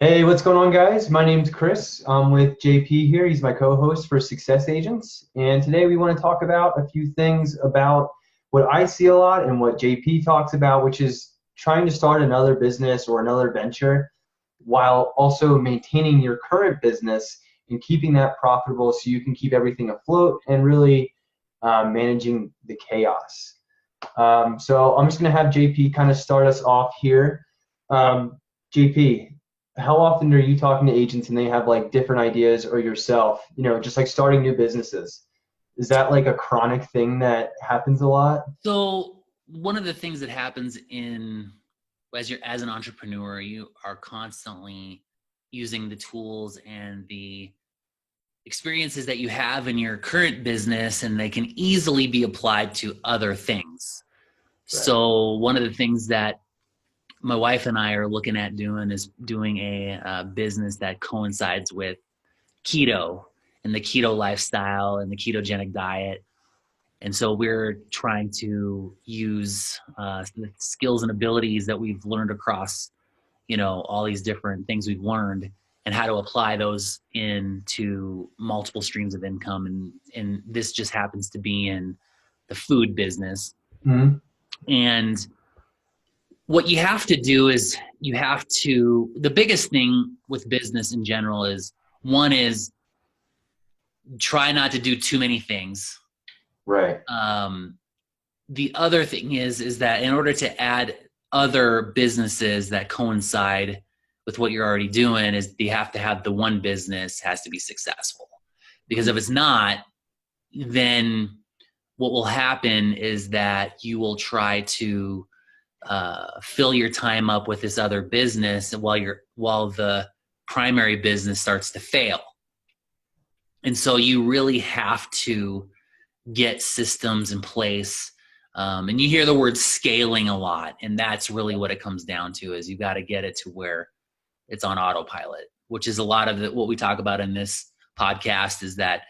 Hey, what's going on, guys? My name's Chris. I'm with JP here. He's my co-host for Success Agents. And today we want to talk about a few things about what I see a lot and what JP talks about, which is trying to start another business or another venture while also maintaining your current business and keeping that profitable so you can keep everything afloat and really managing the chaos. So I'm just going to have JP kind of start us off here. JP, how often are you talking to agents and they have like different ideas, or yourself, just like starting new businesses? Is that like a chronic thing that happens a lot? So one of the things that happens as an entrepreneur, you are constantly using the tools and the experiences that you have in your current business, and they can easily be applied to other things. Right. So one of the things that my wife and I are looking at doing is doing a business that coincides with keto and the keto lifestyle and the ketogenic diet. And so we're trying to use the skills and abilities that we've learned across, all these different things we've learned, and how to apply those into multiple streams of income. And this just happens to be in the food business. Mm-hmm. And what you have to do is the biggest thing with business in general is, one is try not to do too many things. Right. The other thing is that in order to add other businesses that coincide with what you're already doing, is you have to have the one business has to be successful. Because if it's not, then what will happen is that you will try to fill your time up with this other business while the primary business starts to fail. And so you really have to get systems in place. And you hear the word scaling a lot, and that's really what it comes down to, is you got to get it to where it's on autopilot, which is a lot of what we talk about in this podcast, is that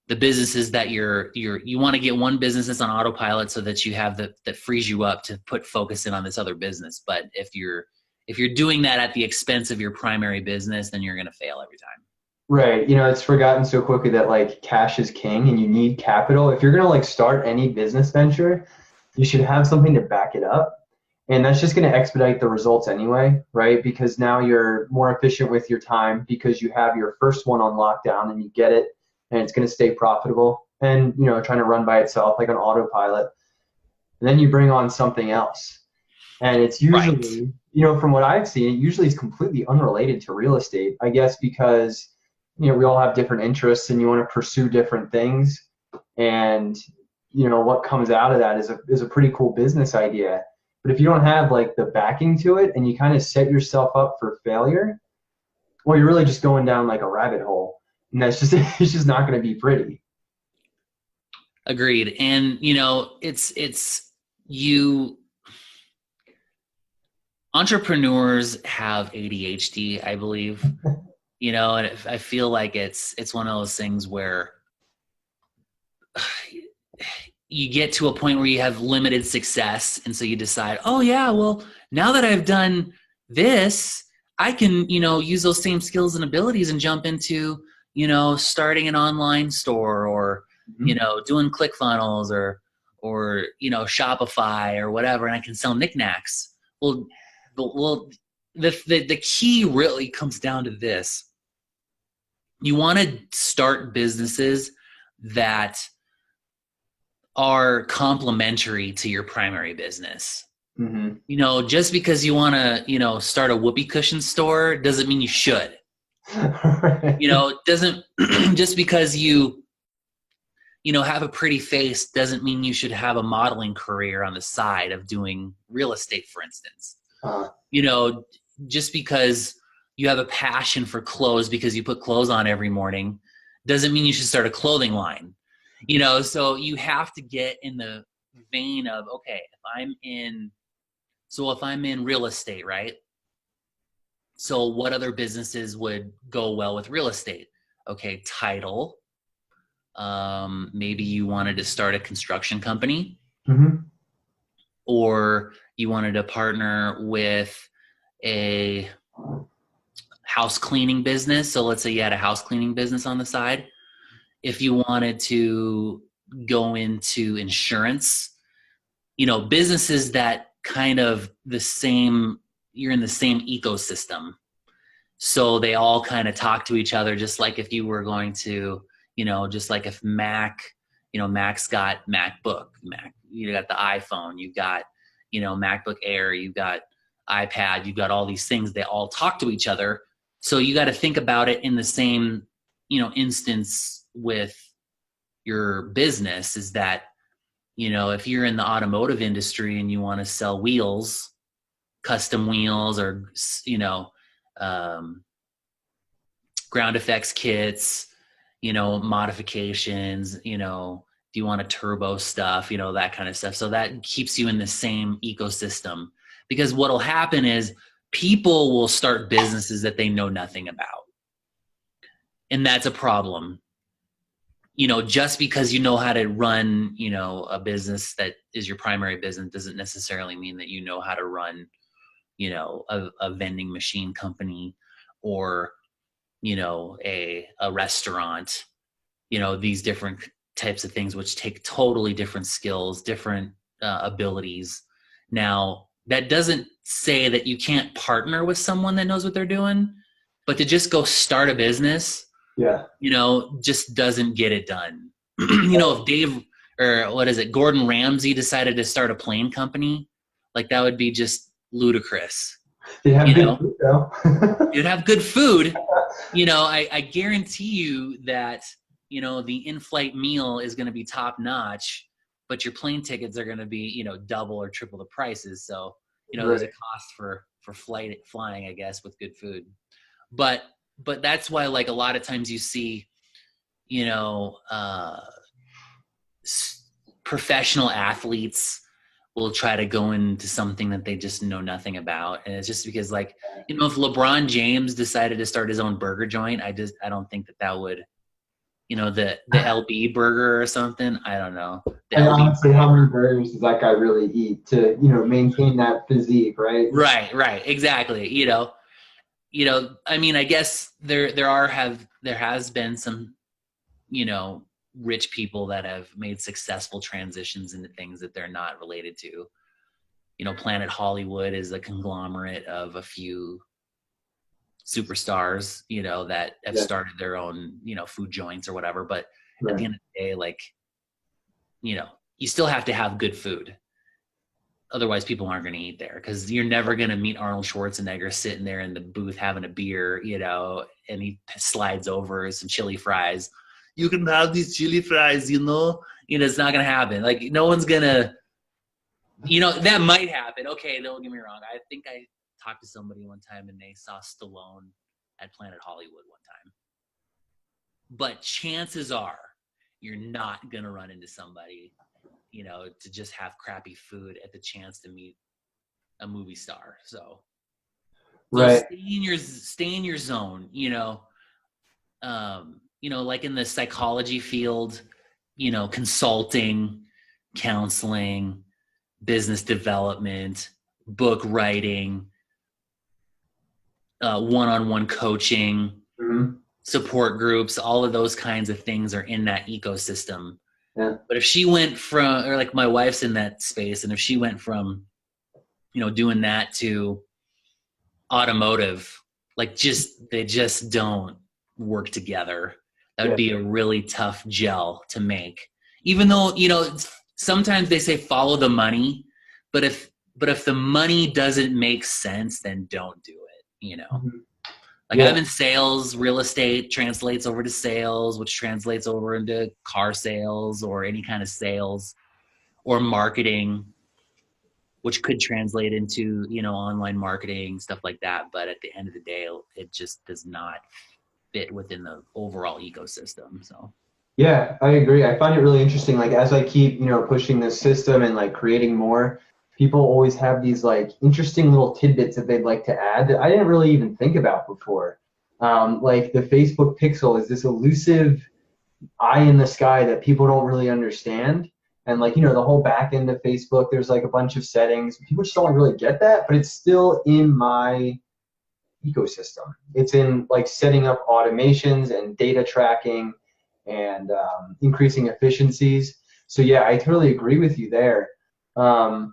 the businesses that you want to get one business that's on autopilot so that you have that frees you up to put focus in on this other business. But if you're doing that at the expense of your primary business, then you're going to fail every time. Right. It's forgotten so quickly that like cash is king and you need capital. If you're going to like start any business venture, you should have something to back it up. And that's just going to expedite the results anyway, right? Because now you're more efficient with your time because you have your first one on lockdown and you get it, and it's going to stay profitable and, trying to run by itself like an autopilot. And then you bring on something else. And it's usually, right. From what I've seen, it usually is completely unrelated to real estate, I guess, because, we all have different interests and you want to pursue different things. And, what comes out of that is a pretty cool business idea. But if you don't have like the backing to it and you kind of set yourself up for failure, well, you're really just going down like a rabbit hole. And that's just, it's just not going to be pretty. Agreed. And, entrepreneurs have ADHD, I believe, and I feel like it's one of those things where you get to a point where you have limited success. And so you decide, oh yeah, well, now that I've done this, I can, use those same skills and abilities and jump into, starting an online store, or, doing ClickFunnels or, Shopify or whatever. And I can sell knickknacks. Well, the key really comes down to this. You want to start businesses that are complementary to your primary business. Mm-hmm. Just because you want to, start a whoopee cushion store doesn't mean you should. Right. Doesn't just because you have a pretty face doesn't mean you should have a modeling career on the side of doing real estate, for instance. Just because you have a passion for clothes because you put clothes on every morning doesn't mean you should start a clothing line. So you have to get in the vein of, okay, if I'm in real estate, right? So what other businesses would go well with real estate? Okay, title. Maybe you wanted to start a construction company, or you wanted to partner with a house cleaning business. So let's say you had a house cleaning business on the side. If you wanted to go into insurance, businesses that kind of you're in the same ecosystem. So they all kind of talk to each other, just like if you were going to, just like if Mac's got MacBook, you got the iPhone, you got, MacBook Air, you got iPad, you've got all these things, they all talk to each other. So you got to think about it in the same, instance with your business, is that, if you're in the automotive industry and you want to sell wheels, custom wheels, or, ground effects kits, modifications, if you want a turbo stuff, that kind of stuff. So that keeps you in the same ecosystem, because what'll happen is people will start businesses that they know nothing about. And that's a problem. Just because you know how to run, a business that is your primary business doesn't necessarily mean that you know how to run, a vending machine company, or, a restaurant, these different types of things, which take totally different skills, different abilities. Now, that doesn't say that you can't partner with someone that knows what they're doing, but to just go start a business, just doesn't get it done. If Gordon Ramsay decided to start a plane company, like that would be just ludicrous. They have good food, though. You'd have good food. I guarantee you that, the in-flight meal is going to be top notch, but your plane tickets are going to be, double or triple the prices. So, there's a cost for flying, I guess, with good food. But that's why, like, a lot of times you see, professional athletes will try to go into something that they just know nothing about. And it's just because, like, if LeBron James decided to start his own burger joint, I don't think that would, the LB burger or something. I don't know. Honestly, how many burgers does that guy really eat to, maintain that physique, right? Right. Exactly. I mean, I guess there has been some, rich people that have made successful transitions into things that they're not related to. Planet Hollywood is a conglomerate of a few superstars, that have started their own, food joints or whatever. But at the end of the day, like, you still have to have good food. Otherwise, people aren't going to eat there, because you're never going to meet Arnold Schwarzenegger sitting there in the booth having a beer, and he slides over some chili fries. You can have these chili fries, it's not going to happen. Like, no one's going to, that might happen. Okay, don't get me wrong. I think I talked to somebody one time and they saw Stallone at Planet Hollywood one time. But chances are you're not going to run into somebody, to just have crappy food at the chance to meet a movie star. So right. Stay in your zone, like in the psychology field, consulting, counseling, business development, book writing, one-on-one coaching, support groups, all of those kinds of things are in that ecosystem. Yeah. But if she went from, or like my wife's in that space, and if she went from, doing that to automotive, like, they just don't work together. That would be a really tough gel to make. Even though, sometimes they say follow the money, but if the money doesn't make sense, then don't do it, Like, I'm in sales. Real estate translates over to sales, which translates over into car sales or any kind of sales, or marketing, which could translate into, online marketing, stuff like that. But at the end of the day, it just does not fit within the overall ecosystem. So. Yeah, I agree. I find it really interesting. Like, as I keep, pushing this system and like creating more, people always have these like interesting little tidbits that they'd like to add that I didn't really even think about before. Like the Facebook pixel is this elusive eye in the sky that people don't really understand. And like, the whole back end of Facebook, there's like a bunch of settings. People just don't really get that, but it's still in my ecosystem. It's in like setting up automations and data tracking and increasing efficiencies. So yeah, I totally agree with you there. You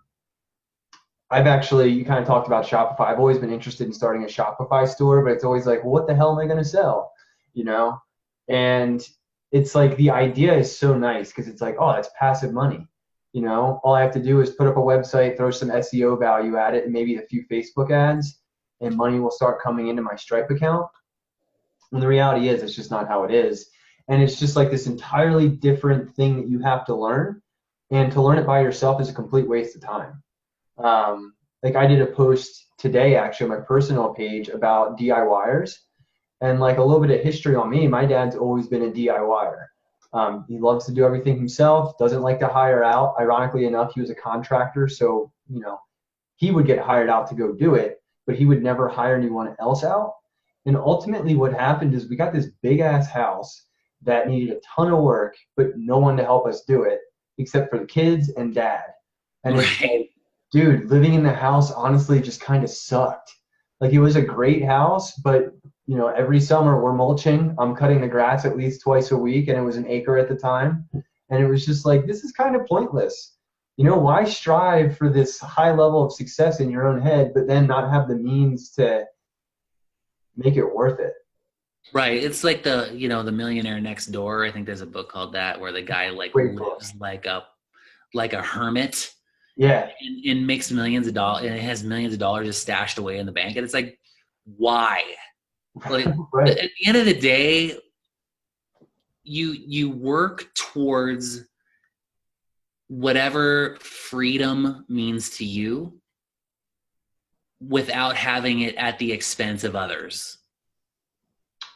kind of talked about Shopify. I've always been interested in starting a Shopify store, but it's always like, well, what the hell am I going to sell? You know? And it's like the idea is so nice because it's like, oh, that's passive money. All I have to do is put up a website, throw some SEO value at it, and maybe a few Facebook ads, and money will start coming into my Stripe account. And the reality is, it's just not how it is. And it's just like this entirely different thing that you have to learn. And to learn it by yourself is a complete waste of time. Like I did a post today actually on my personal page about DIYers and like a little bit of history on me. My dad's always been a DIYer. He loves to do everything himself, doesn't like to hire out. Ironically enough, he was a contractor, so he would get hired out to go do it, but he would never hire anyone else out. And ultimately what happened is we got this big ass house that needed a ton of work, but no one to help us do it except for the kids and dad. And it's like, dude, living in the house honestly just kind of sucked. Like it was a great house, but every summer we're mulching. I'm cutting the grass at least twice a week, and it was an acre at the time. And it was just like, this is kind of pointless. Why strive for this high level of success in your own head, but then not have the means to make it worth it? Right. It's like the Millionaire Next Door. I think there's a book called that where the guy like lives like a hermit. Yeah. And makes millions of dollars, and it has millions of dollars just stashed away in the bank. And it's like, why? Like right. At the end of the day, you work towards whatever freedom means to you without having it at the expense of others.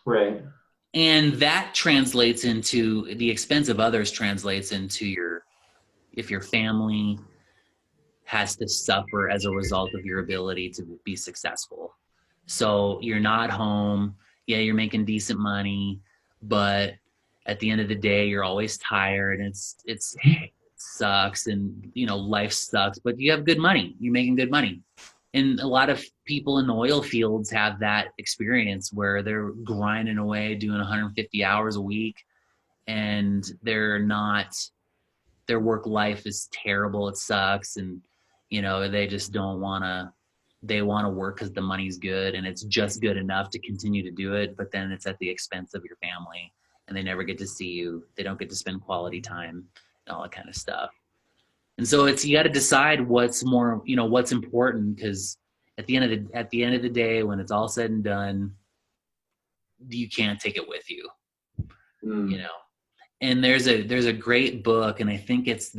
Right. And that translates into the expense of others translates into if your family has to suffer as a result of your ability to be successful. So you're not home. Yeah, you're making decent money, but at the end of the day, you're always tired, and it sucks, and life sucks. But you have good money. You're making good money, and a lot of people in the oil fields have that experience where they're grinding away, doing 150 hours a week, and their work life is terrible. It sucks, and they just don't want to. They want to work because the money's good, and it's just good enough to continue to do it, but then it's at the expense of your family, and they never get to see you. They don't get to spend quality time and all that kind of stuff. And so you got to decide what's more, what's important, because at the end of the day, when it's all said and done, you can't take it with you. And there's a great book, and I think it's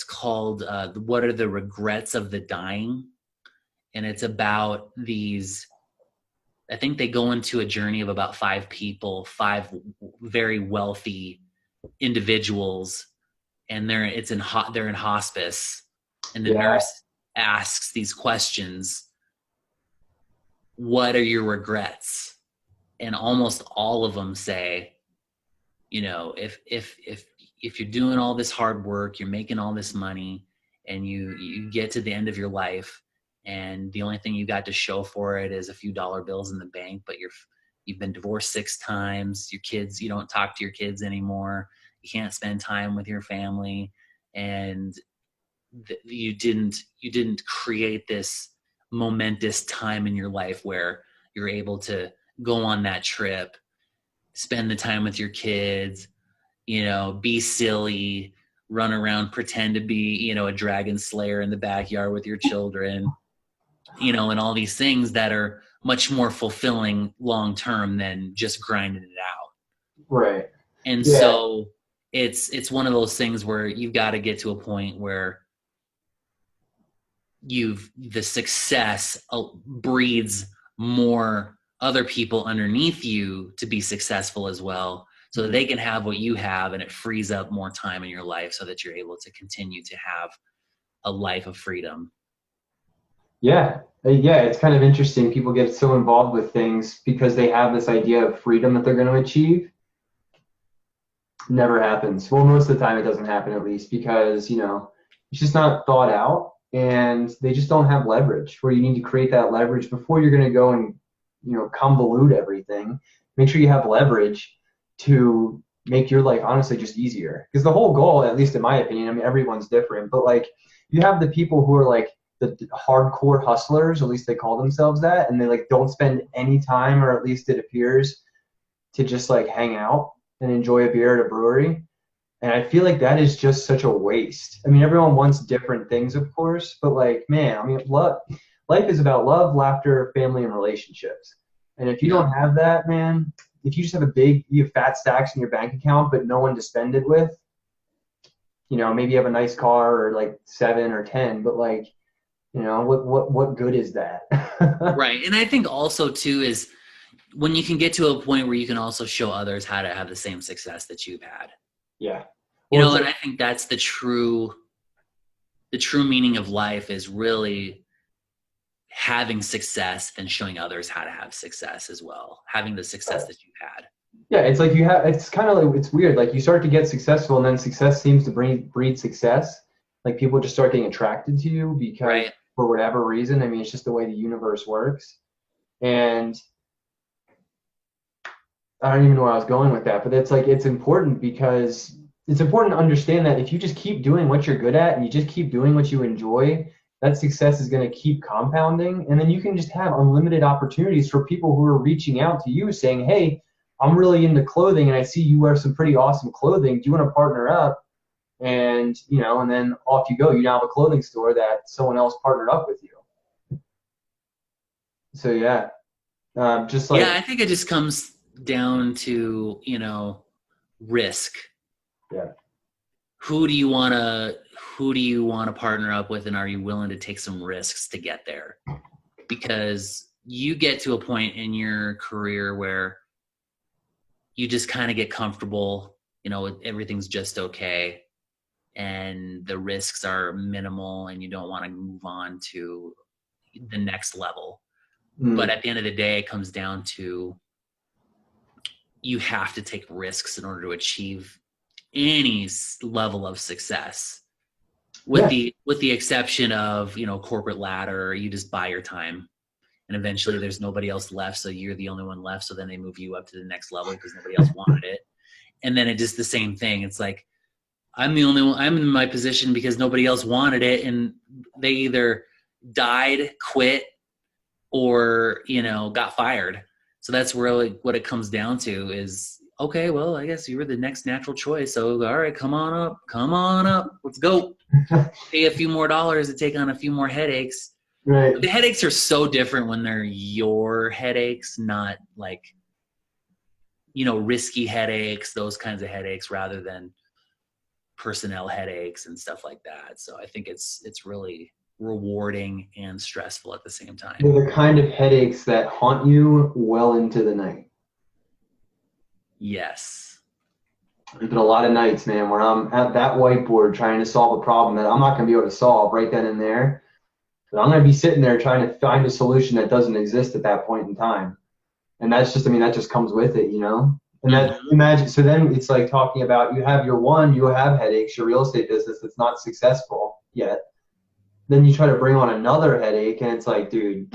called What Are the Regrets of the Dying? And it's about I think they go into a journey of about 5 people, 5 very wealthy individuals, and they're in hospice, and the nurse asks these questions. What are your regrets? And almost all of them say, if you're doing all this hard work, you're making all this money, and you get to the end of your life, and the only thing you got to show for it is a few dollar bills in the bank, but you've been divorced 6 times, your kids, you don't talk to your kids anymore, you can't spend time with your family, and you didn't create this momentous time in your life where you're able to go on that trip, spend the time with your kids, be silly, run around, pretend to be, a dragon slayer in the backyard with your children, and all these things that are much more fulfilling long-term than just grinding it out. Right. And so it's one of those things where you've got to get to a point where the success breeds more other people underneath you to be successful as well, so that they can have what you have, and it frees up more time in your life so that you're able to continue to have a life of freedom. Yeah, it's kind of interesting. People get so involved with things because they have this idea of freedom that they're going to achieve. Never happens. Well, most of the time it doesn't happen, at least, because, it's just not thought out. and they just don't have leverage, where you need to create that leverage before you're going to go and, convolute everything. Make sure you have leverage to make your life honestly just easier. Because the whole goal, at least in my opinion, I mean, everyone's different, but like you have the people who are like the hardcore hustlers, at least they call themselves that, and they like don't spend any time, or at least it appears, to just like hang out and enjoy a beer at a brewery. And I feel like that is just such a waste. I mean, everyone wants different things, of course, but like, man, I mean, life is about love, laughter, family, and relationships. And if you don't have that, man, if you just have you have fat stacks in your bank account, but no one to spend it with, maybe you have a nice car or like 7 or 10, but like, what good is that? Right. And I think also too is when you can get to a point where you can also show others how to have the same success that you've had. Yeah. And I think that's the true meaning of life, is really having success and showing others how to have success as well, having the success that you've had. Yeah, it's like it's kind of like, it's weird. Like you start to get successful, and then success seems to breed success. Like people just start getting attracted to you because for whatever reason. I mean, it's just the way the universe works. And I don't even know where I was going with that, but it's like, it's important because it's important to understand that if you just keep doing what you're good at and you just keep doing what you enjoy, that success is going to keep compounding. And then you can just have unlimited opportunities for people who are reaching out to you saying, hey, I'm really into clothing and I see you wear some pretty awesome clothing. Do you want to partner up? And, and then off you go. You now have a clothing store that someone else partnered up with you. So, yeah. I think it just comes down to, risk. Yeah. Who do you want to partner up with, and are you willing to take some risks to get there? Because you get to a point in your career where you just kind of get comfortable, everything's just okay, and the risks are minimal, and you don't want to move on to the next level. But at the end of the day, it comes down to you have to take risks in order to achieve any level of success, with the exception of, corporate ladder. You just buy your time, and eventually there's nobody else left, so you're the only one left, so then they move you up to the next level because nobody else wanted it. And then it just the same thing. It's like, I'm the only one, I'm in my position because nobody else wanted it, and they either died, quit, or got fired. So that's really what it comes down to is, okay, well, I guess you were the next natural choice. So, all right, come on up, let's go. Pay a few more dollars to take on a few more headaches. Right. But the headaches are so different when they're your headaches, not like, risky headaches, those kinds of headaches, rather than personnel headaches and stuff like that. So I think it's really rewarding and stressful at the same time. They're the kind of headaches that haunt you well into the night. Yes. There's been a lot of nights, man, where I'm at that whiteboard trying to solve a problem that I'm not going to be able to solve right then and there. But I'm going to be sitting there trying to find a solution that doesn't exist at that point in time. And that's just, that just comes with it, And that, imagine, so then it's like talking about, you have headaches, your real estate business that's not successful yet. Then you try to bring on another headache, and it's like, dude,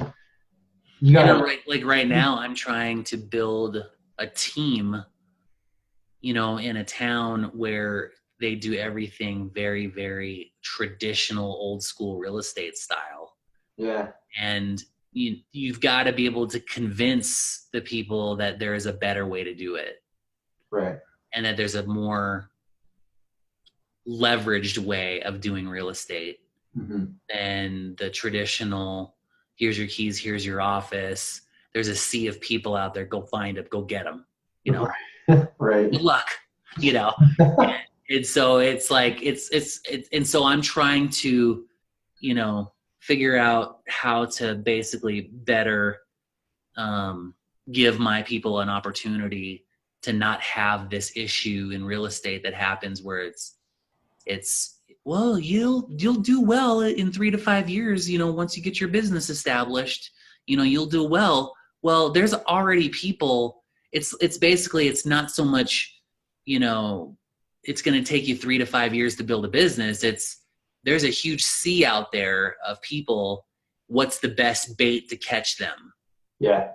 you gotta. Like right now, I'm trying to build a team, in a town where they do everything very, very traditional, old school real estate style. Yeah. And you've got to be able to convince the people that there is a better way to do it. Right. And that there's a more leveraged way of doing real estate than the traditional, here's your keys, here's your office. There's a sea of people out there. Go find them, go get them, Right. Good luck, And so it's like, and so I'm trying to, figure out how to basically better give my people an opportunity to not have this issue in real estate that happens where it's well, you'll do well in 3 to 5 years, once you get your business established, you'll do well. Well, there's already people. It's basically, it's not so much, it's going to take you 3 to 5 years to build a business. It's there's a huge sea out there of people. What's the best bait to catch them? Yeah.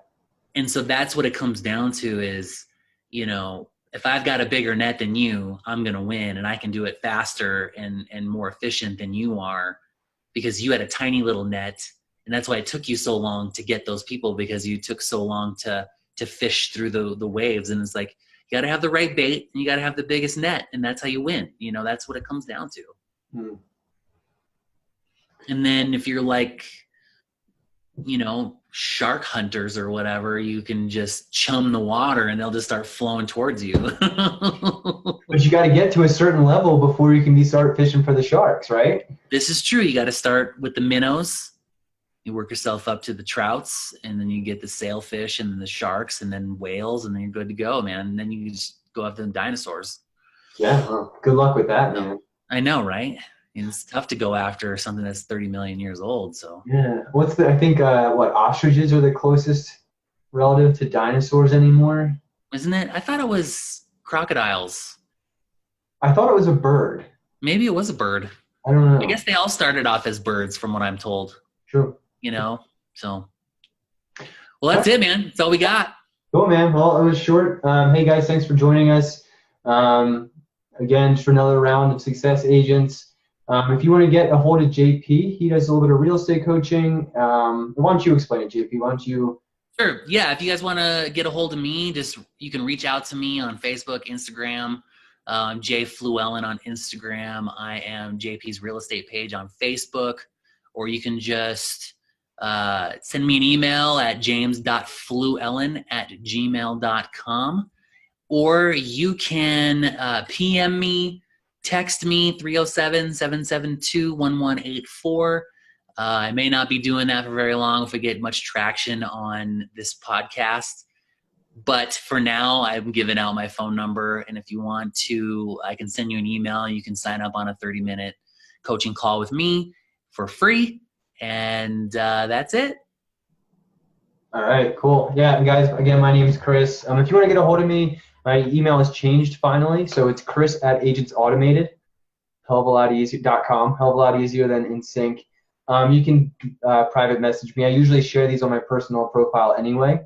And so that's what it comes down to is, if I've got a bigger net than you, I'm going to win, and I can do it faster and more efficient than you are because you had a tiny little net. And that's why it took you so long to get those people, because you took so long to fish through the waves. And it's like, you got to have the right bait and you got to have the biggest net, and that's how you win. That's what it comes down to. And then if you're like, shark hunters or whatever, you can just chum the water and they'll just start flowing towards you. But you got to get to a certain level before you can start fishing for the sharks, right? This is true. You got to start with the minnows. You work yourself up to the trouts, and then you get the sailfish and then the sharks and then whales, and then you're good to go, man. And then you just go after the dinosaurs. Yeah. Well, good luck with that, man. I know, right? It's tough to go after something that's 30 million years old. So yeah. I think ostriches are the closest relative to dinosaurs anymore. Isn't it? I thought it was crocodiles. I thought it was a bird. Maybe it was a bird. I don't know. I guess they all started off as birds from what I'm told. True. So. Well, that's it, man. That's all we got. Cool, man. Well, it was short. Hey, guys, thanks for joining us. Again, just for another round of Success Agents. If you want to get a hold of JP, he does a little bit of real estate coaching. Why don't you explain it, JP? Why don't you? Sure. Yeah. If you guys want to get a hold of me, you can reach out to me on Facebook, Instagram. I'm Jay Fluellen on Instagram. I am JP's real estate page on Facebook. Or you can just send me an email at james.fluellen@gmail.com. Or you can PM me, text me, 307-772-1184. I may not be doing that for very long if we get much traction on this podcast. But for now, I'm giving out my phone number. And if you want to, I can send you an email. You can sign up on a 30-minute coaching call with me for free. And that's it. All right, cool. Yeah, guys, again, my name is Chris. If you want to get a hold of me, my email has changed finally. So it's chris@agentsautomated, hell of a lot easier.com, hell of a lot easier than InSync. You can private message me. I usually share these on my personal profile anyway.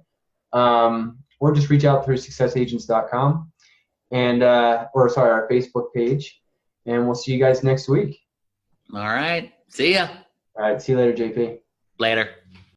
Or just reach out through successagents.com and our Facebook page. And we'll see you guys next week. All right. See ya. All right. See you later, JP. Later.